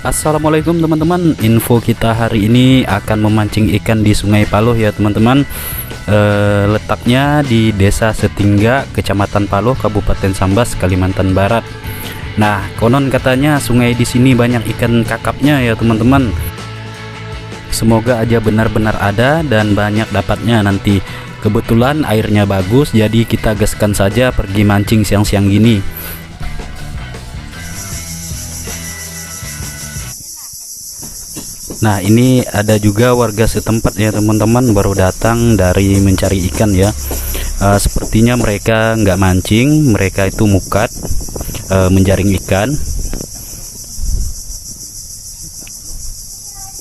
Assalamualaikum teman-teman. Info kita hari ini akan memancing ikan di Sungai Paloh ya teman-teman. Letaknya di Desa Setingga, Kecamatan Paloh, Kabupaten Sambas, Kalimantan Barat. Nah, konon katanya sungai di sini banyak ikan kakapnya ya teman-teman. Semoga aja benar-benar ada dan banyak dapatnya nanti. Kebetulan airnya bagus, jadi kita gaskan saja pergi mancing siang-siang gini. Nah, ini ada juga warga setempat ya teman-teman, baru datang dari mencari ikan ya. Sepertinya mereka nggak mancing, mereka itu mukat menjaring ikan.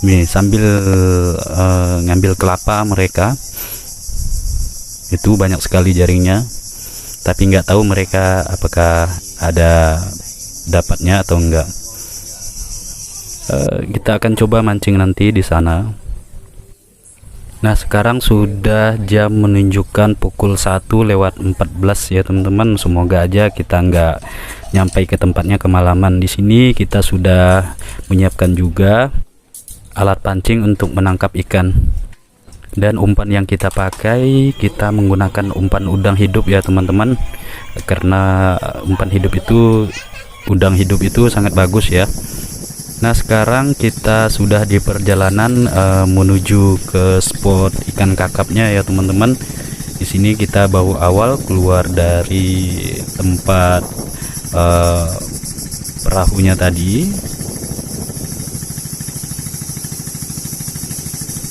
Nih, sambil ngambil kelapa mereka. Itu banyak sekali jaringnya, tapi nggak tahu mereka apakah ada dapatnya atau enggak. Kita akan coba mancing nanti di sana. Nah, sekarang sudah jam menunjukkan pukul 1:14 ya teman-teman. Semoga aja kita nggak nyampe ke tempatnya kemalaman. Di sini kita sudah menyiapkan juga alat pancing untuk menangkap ikan. Dan umpan yang kita pakai, kita menggunakan umpan udang hidup ya teman-teman. Karena umpan hidup itu, udang hidup itu sangat bagus ya. Nah, sekarang kita sudah di perjalanan menuju ke spot ikan kakapnya ya teman-teman. Di sini kita baru awal keluar dari tempat perahunya tadi.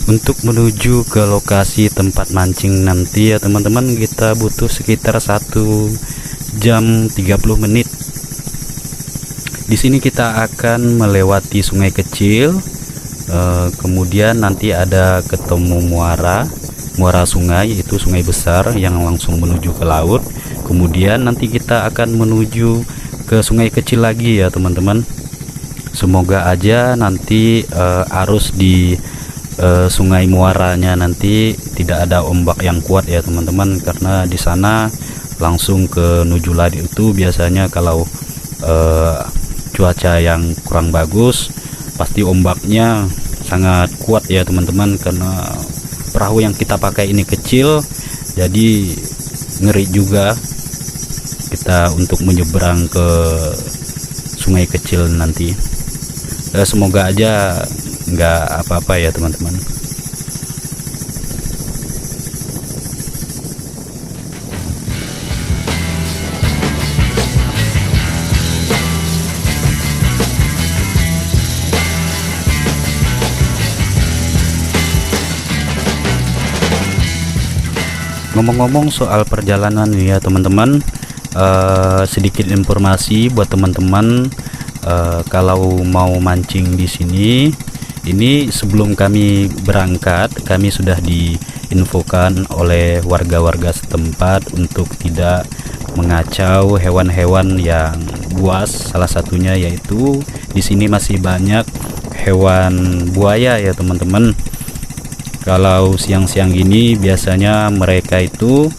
Untuk menuju ke lokasi tempat mancing nanti ya teman-teman, kita butuh sekitar 1 jam 30 menit. Di sini kita akan melewati sungai kecil, kemudian nanti ada ketemu muara sungai, itu sungai besar yang langsung menuju ke laut. Kemudian nanti kita akan menuju ke sungai kecil lagi ya teman-teman. Semoga aja nanti arus di sungai muaranya nanti tidak ada ombak yang kuat ya teman-teman, karena di sana langsung ke Nujuladi itu biasanya kalau cuaca yang kurang bagus pasti ombaknya sangat kuat ya teman-teman, karena perahu yang kita pakai ini kecil, jadi ngeri juga kita untuk menyeberang ke sungai kecil nanti. Semoga aja nggak apa-apa ya teman-teman. Ngomong-ngomong soal perjalanan ya teman-teman, sedikit informasi buat teman-teman, kalau mau mancing di sini, ini sebelum kami berangkat, kami sudah diinfokan oleh warga-warga setempat untuk tidak mengacau hewan-hewan yang buas. Salah satunya yaitu di sini masih banyak hewan buaya ya teman-teman. Kalau siang-siang gini biasanya mereka itu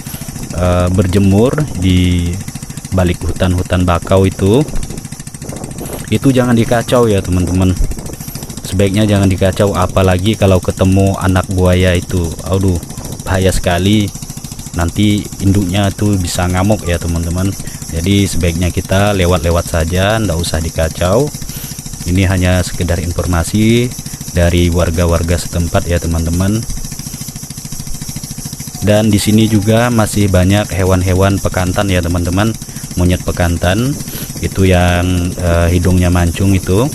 berjemur di balik hutan-hutan bakau itu jangan dikacau ya teman-teman. Sebaiknya jangan dikacau, apalagi kalau ketemu anak buaya itu, aduh bahaya sekali, nanti induknya tuh bisa ngamuk ya teman-teman. Jadi sebaiknya kita lewat-lewat saja, ndak usah dikacau. Ini hanya sekedar informasi dari warga-warga setempat ya teman-teman. Dan di sini juga masih banyak hewan-hewan pekantan ya teman-teman, monyet pekantan itu yang hidungnya mancung itu.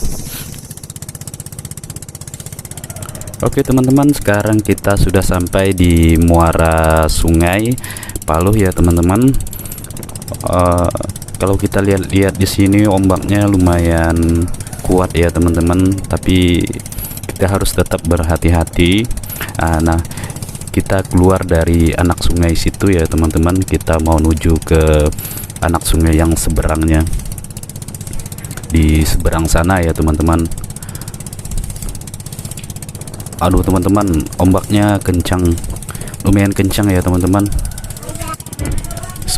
Oke teman-teman, sekarang kita sudah sampai di muara sungai Paloh ya teman-teman. Kalau kita lihat-lihat di sini ombaknya lumayan kuat ya teman-teman, tapi kita harus tetap berhati-hati. Nah, kita keluar dari anak sungai situ ya teman-teman, kita mau menuju ke anak sungai yang seberangnya, di seberang sana ya teman-teman. Aduh teman-teman, ombaknya kencang, lumayan kencang ya teman-teman.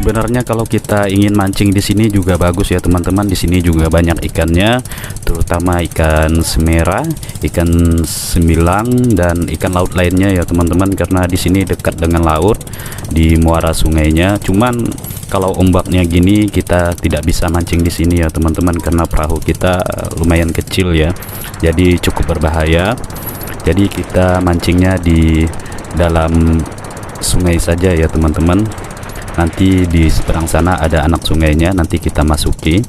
Sebenarnya kalau kita ingin mancing di sini juga bagus ya teman-teman. Di sini juga banyak ikannya, terutama ikan semera, ikan semilang, dan ikan laut lainnya ya teman-teman. Karena di sini dekat dengan laut, di muara sungainya. Cuman kalau ombaknya gini kita tidak bisa mancing di sini ya teman-teman, karena perahu kita lumayan kecil ya. Jadi cukup berbahaya. Jadi kita mancingnya di dalam sungai saja ya teman-teman. Nanti di seberang sana ada anak sungainya, nanti kita masuki.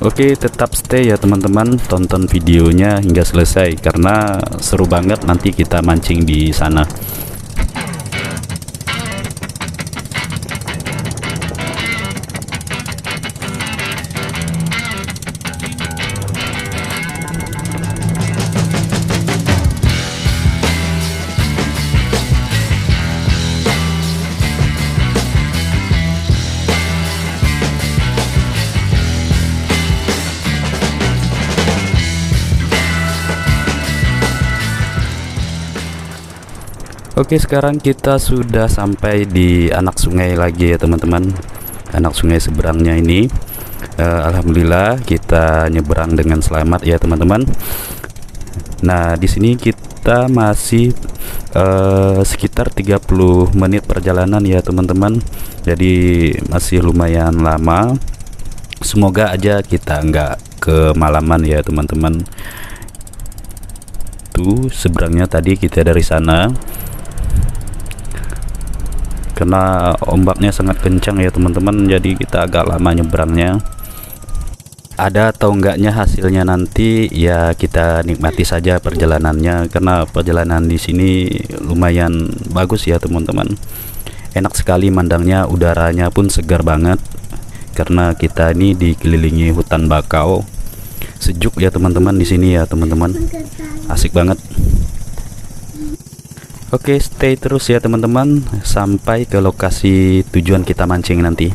Oke, tetap stay ya teman-teman, tonton videonya hingga selesai karena seru banget nanti kita mancing di sana. Oke, sekarang kita sudah sampai di anak sungai lagi ya teman-teman. Anak sungai seberangnya ini, alhamdulillah kita nyeberang dengan selamat ya teman-teman. Nah, di sini kita masih sekitar 30 menit perjalanan ya teman-teman. Jadi masih lumayan lama. Semoga aja kita nggak kemalaman ya teman-teman. Tuh seberangnya tadi kita dari sana. Karena ombaknya sangat kencang ya teman-teman, jadi kita agak lama nyebrangnya. Ada atau enggaknya hasilnya nanti ya kita nikmati saja perjalanannya, karena perjalanan di sini lumayan bagus ya teman-teman. Enak sekali mandangnya, udaranya pun segar banget karena kita ini dikelilingi hutan bakau. Sejuk ya teman-teman di sini ya teman-teman, asik banget. Oke, stay terus ya teman-teman sampai ke lokasi tujuan kita mancing nanti.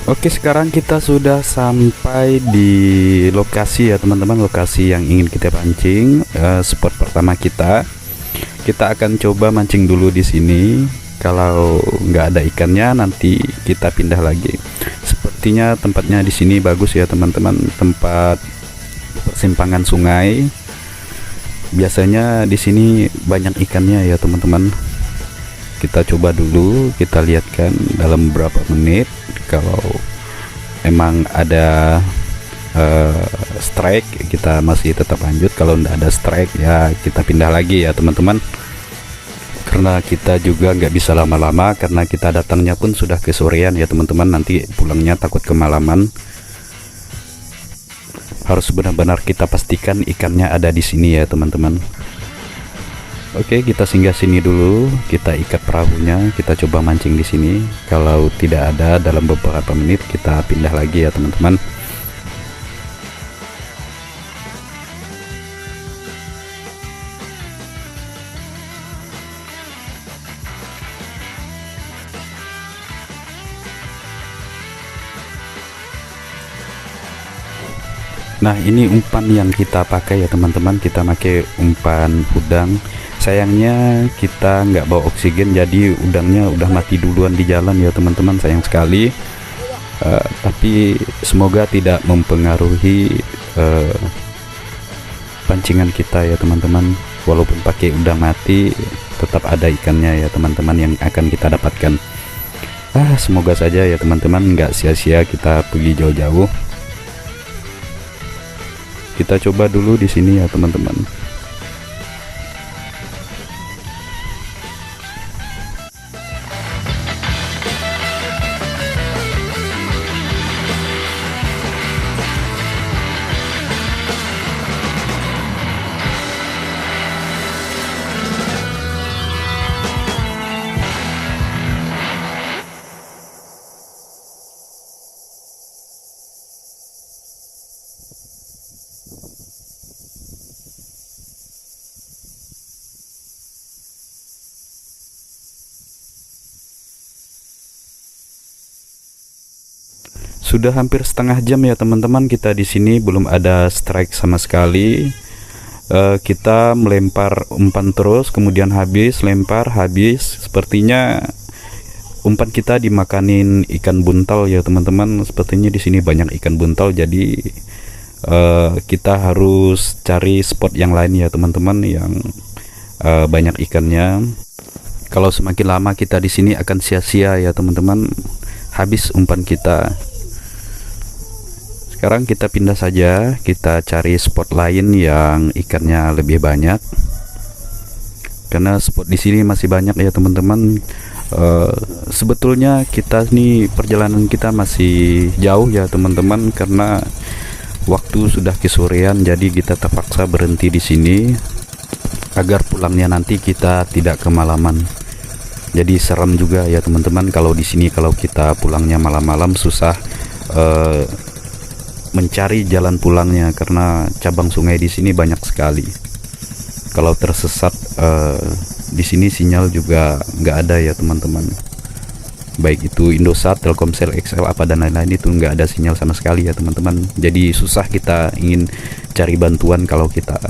Oke, sekarang kita sudah sampai di lokasi ya teman-teman, lokasi yang ingin kita pancing. Spot pertama kita akan coba mancing dulu di sini. Kalau nggak ada ikannya nanti kita pindah lagi. Sepertinya tempatnya di sini bagus ya teman-teman, tempat persimpangan sungai. Biasanya di sini banyak ikannya ya teman-teman. Kita coba dulu, kita lihatkan dalam beberapa menit. Kalau emang ada strike kita masih tetap lanjut, kalau tidak ada strike ya kita pindah lagi ya teman-teman, karena kita juga nggak bisa lama-lama karena kita datangnya pun sudah kesorean ya teman-teman, nanti pulangnya takut kemalaman. Harus benar-benar kita pastikan ikannya ada di sini ya teman-teman. Oke, kita singgah sini dulu, kita ikat perahunya, kita coba mancing di sini. Kalau tidak ada dalam beberapa menit kita pindah lagi ya teman-teman. Nah, ini umpan yang kita pakai ya teman-teman, kita pakai umpan udang. Sayangnya kita nggak bawa oksigen, jadi udangnya udah mati duluan di jalan ya teman-teman, sayang sekali. Tapi semoga tidak mempengaruhi pancingan kita ya teman-teman. Walaupun pakai udang mati tetap ada ikannya ya teman-teman yang akan kita dapatkan. Semoga saja ya teman-teman nggak sia-sia kita pergi jauh-jauh. Kita coba dulu di sini ya teman-teman. Sudah hampir setengah jam ya teman-teman kita di sini, belum ada strike sama sekali. Kita melempar umpan terus, kemudian habis, lempar, habis. Sepertinya umpan kita dimakanin ikan buntal ya teman-teman. Sepertinya di sini banyak ikan buntal, jadi kita harus cari spot yang lain ya teman-teman, yang banyak ikannya. Kalau semakin lama kita di sini akan sia-sia ya teman-teman, habis umpan kita. Sekarang kita pindah saja, kita cari spot lain yang ikannya lebih banyak. Karena spot di sini masih banyak ya teman-teman. Sebetulnya kita nih, perjalanan kita masih jauh ya teman-teman, karena waktu sudah kesorean, jadi kita terpaksa berhenti di sini agar pulangnya nanti kita tidak kemalaman. Jadi serem juga ya teman-teman kalau di sini, kalau kita pulangnya malam-malam susah mencari jalan pulangnya, karena cabang sungai di sini banyak sekali. Kalau tersesat di sini sinyal juga nggak ada ya teman-teman. Baik itu Indosat, Telkomsel, XL apa dan lain-lain, itu nggak ada sinyal sama sekali ya teman-teman. Jadi susah kita ingin cari bantuan kalau kita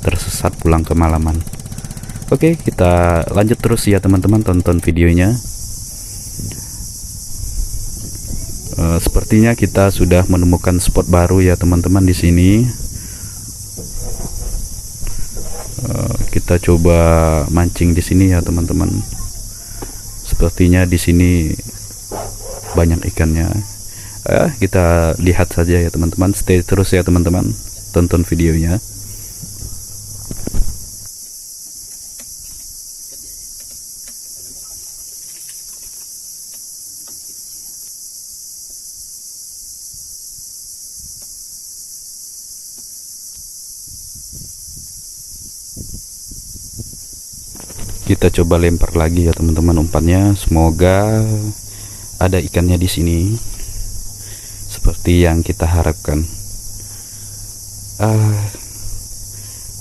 tersesat pulang kemalaman. Oke, kita lanjut terus ya teman-teman, tonton videonya. Sepertinya kita sudah menemukan spot baru ya teman-teman di sini. Kita coba mancing di sini ya teman-teman. Sepertinya di sini banyak ikannya. Kita lihat saja ya teman-teman. Stay terus ya teman-teman, tonton videonya. Kita coba lempar lagi ya teman-teman umpannya, semoga ada ikannya di sini seperti yang kita harapkan.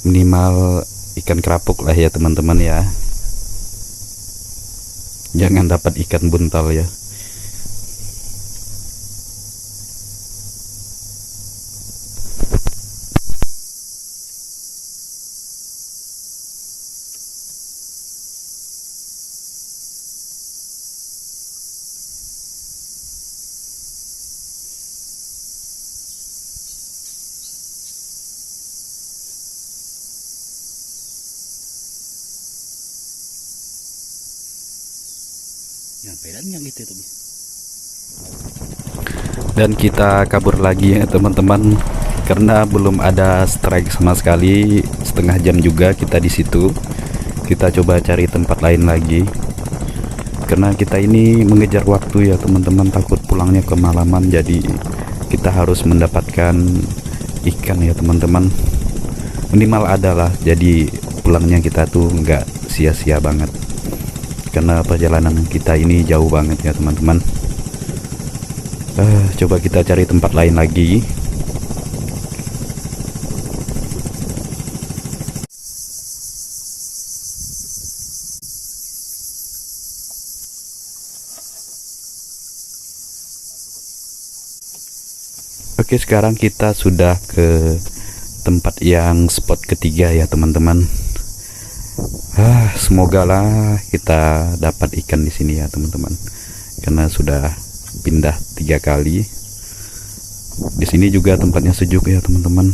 Minimal ikan kerapuk lah ya teman-teman ya, jangan dapat ikan buntal ya. Dan kita kabur lagi ya teman-teman, karena belum ada strike sama sekali. Setengah jam juga kita di situ. Kita coba cari tempat lain lagi, karena kita ini mengejar waktu ya teman-teman, takut pulangnya kemalaman. Jadi kita harus mendapatkan ikan ya teman-teman, minimal adalah, jadi pulangnya kita tuh nggak sia-sia banget, karena perjalanan kita ini jauh banget ya teman-teman. Coba kita cari tempat lain lagi. Oke, sekarang kita sudah ke tempat yang spot ketiga ya teman-teman. Semoga lah kita dapat ikan di sini ya teman-teman, karena sudah pindah 3 kali. Di sini juga tempatnya sejuk ya teman-teman,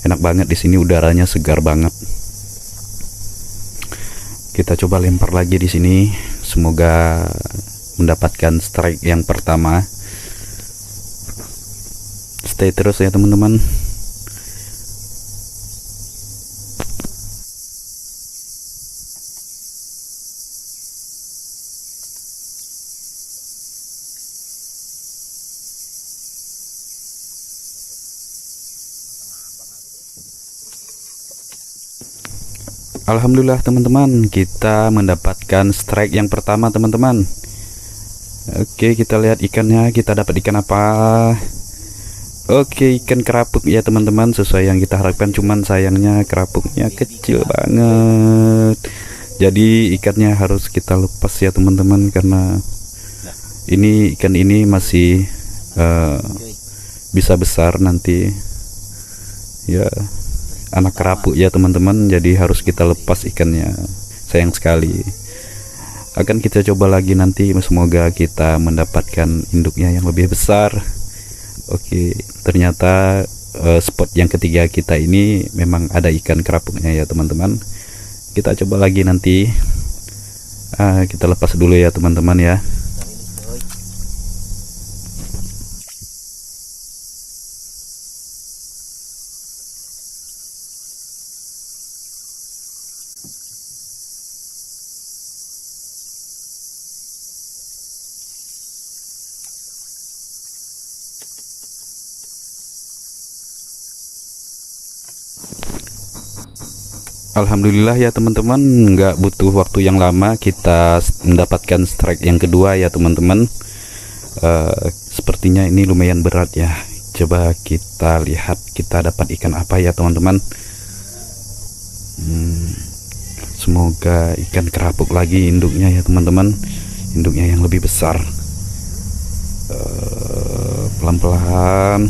enak banget di sini, udaranya segar banget. Kita coba lempar lagi di sini, semoga mendapatkan strike yang pertama. Stay terus ya teman-teman. Alhamdulillah teman-teman, kita mendapatkan strike yang pertama teman-teman. Oke, kita lihat ikannya, kita dapat ikan apa? Oke, ikan kerapuk ya teman-teman, sesuai yang kita harapkan. Cuman sayangnya kerapuknya kecil banget, jadi ikannya harus kita lepas ya teman-teman, karena ini ikan ini masih bisa besar nanti ya, anak kerapu ya teman-teman. Jadi harus kita lepas ikannya, sayang sekali. Akan kita coba lagi nanti, semoga kita mendapatkan induknya yang lebih besar. Oke, ternyata spot yang ketiga kita ini memang ada ikan kerapuknya ya teman-teman. Kita coba lagi nanti. Kita lepas dulu ya teman-teman ya. Alhamdulillah ya teman-teman, nggak butuh waktu yang lama kita mendapatkan strike yang kedua ya teman-teman. Sepertinya ini lumayan berat ya. Coba kita lihat kita dapat ikan apa ya teman-teman. Semoga ikan kerapuk lagi induknya ya teman-teman, induknya yang lebih besar. Pelan-pelan.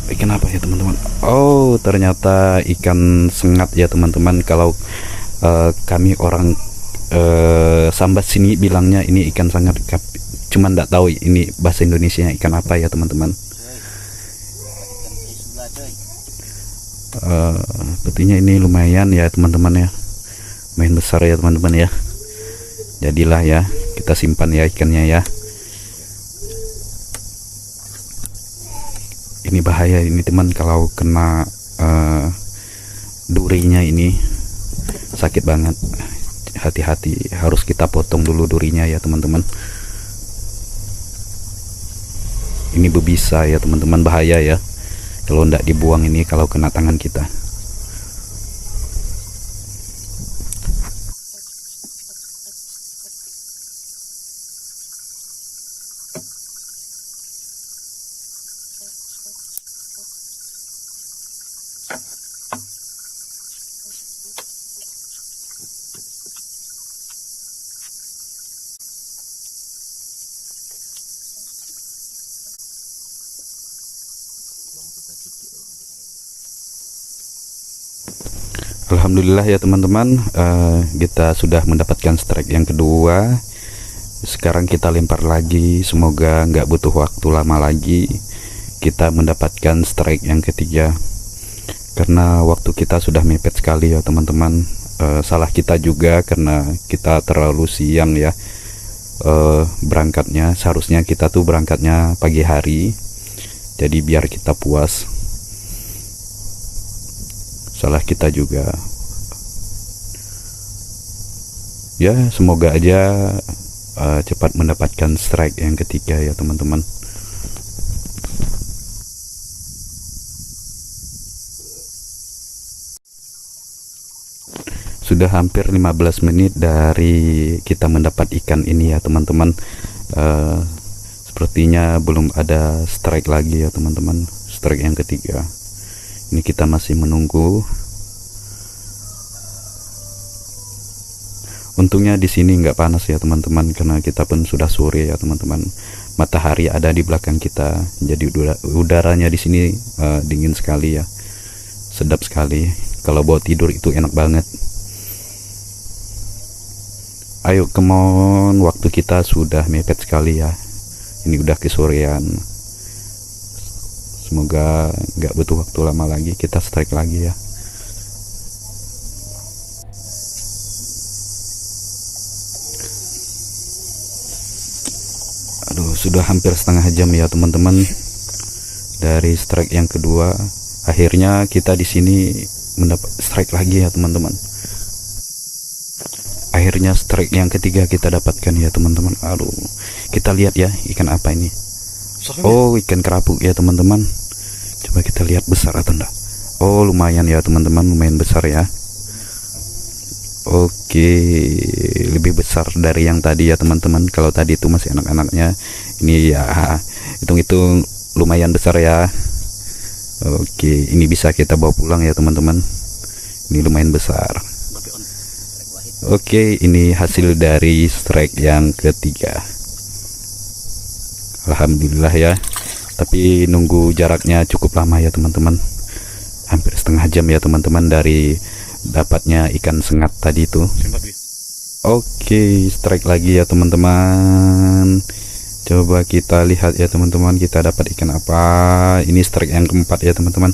Ikan apa ya teman-teman? Oh, ternyata ikan sengat ya teman-teman. Kalau kami orang Sambat sini bilangnya ini ikan sengat, cuman nggak tahu ini bahasa Indonesia ikan apa ya teman-teman. Sepertinya ini lumayan ya teman-teman ya, lumayan besar ya teman-teman ya. Jadilah ya, kita simpan ya ikannya ya. Ini bahaya ini teman, kalau kena durinya ini sakit banget. Hati-hati, harus kita potong dulu durinya ya teman-teman. Ini berbisa ya teman-teman, bahaya ya kalau tidak dibuang ini, kalau kena tangan kita. Alhamdulillah ya teman-teman, kita sudah mendapatkan strike yang kedua. Sekarang kita lempar lagi, semoga nggak butuh waktu lama lagi kita mendapatkan strike yang ketiga. Karena waktu kita sudah mepet sekali ya teman-teman. Salah kita juga karena kita terlalu siang ya berangkatnya. Seharusnya kita tuh berangkatnya pagi hari, jadi biar kita puas. Salah kita juga ya. Semoga aja cepat mendapatkan strike yang ketiga ya teman-teman. Sudah hampir 15 menit dari kita mendapat ikan ini ya teman-teman. Sepertinya belum ada strike lagi ya teman-teman, strike yang ketiga. Ini kita masih menunggu. Untungnya di sini nggak panas ya teman-teman, karena kita pun sudah sore ya teman-teman. Matahari ada di belakang kita, jadi udaranya di sini dingin sekali ya, sedap sekali. Kalau buat tidur itu enak banget. Ayo come on, waktu kita sudah mepet sekali ya. Ini udah kesorean. Semoga nggak butuh waktu lama lagi kita strike lagi ya. Aduh, sudah hampir setengah jam ya teman-teman dari strike yang kedua. Akhirnya kita di sini mendapat strike lagi ya teman-teman. Akhirnya strike yang ketiga kita dapatkan ya teman-teman. Aduh, kita lihat ya ikan apa ini. Oh, ikan kerapuk ya teman-teman. Coba kita lihat besar atau enggak. Oh, lumayan ya teman-teman, lumayan besar ya. Oke, lebih besar dari yang tadi ya teman-teman. Kalau tadi itu masih anak-anaknya, ini ya hitung-hitung lumayan besar ya. Oke, ini bisa kita bawa pulang ya teman-teman. Ini lumayan besar. Oke, ini hasil dari strike yang ketiga. Alhamdulillah ya, tapi nunggu jaraknya cukup lama ya teman-teman, hampir setengah jam ya teman-teman dari dapatnya ikan sengat tadi itu. Oke, strike lagi ya teman-teman. Coba kita lihat ya teman-teman, kita dapat ikan apa. Ini strike yang keempat ya teman-teman.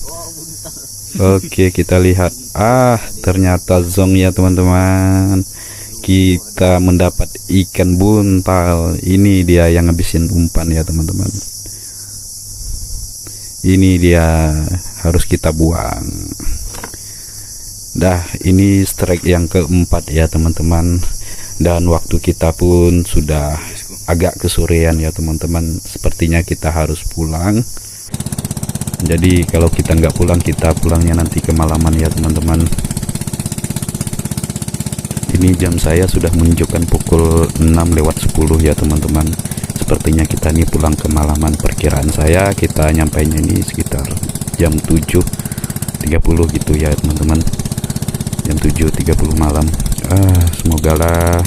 Oke, kita lihat. Ternyata zong ya teman-teman. Kita mendapat ikan buntal. Ini dia yang ngabisin umpan ya teman-teman. Ini dia, harus kita buang. Dah, ini strike yang keempat ya teman-teman. Dan waktu kita pun sudah agak kesorean ya teman-teman. Sepertinya kita harus pulang. Jadi kalau kita nggak pulang, kita pulangnya nanti kemalaman ya teman-teman. Ini jam saya sudah menunjukkan pukul 6:10 ya teman-teman. Sepertinya kita nih pulang kemalaman. Perkiraan saya kita nyampainya ini sekitar jam 7:30 gitu ya teman-teman. Jam 7:30 malam. Semoga lah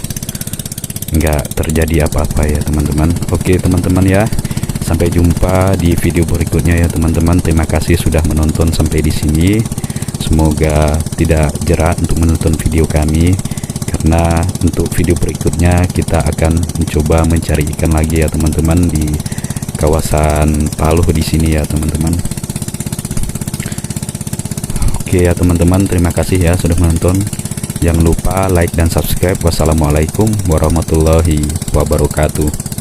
nggak terjadi apa-apa ya teman-teman. Oke teman-teman ya, sampai jumpa di video berikutnya ya teman-teman. Terima kasih sudah menonton sampai di sini. Semoga tidak jerat untuk menonton video kami, karena untuk video berikutnya kita akan mencoba mencari ikan lagi ya teman-teman di kawasan Paluh di sini ya teman-teman. Oke ya teman-teman, terima kasih ya sudah menonton. Jangan lupa like dan subscribe. Wassalamualaikum warahmatullahi wabarakatuh.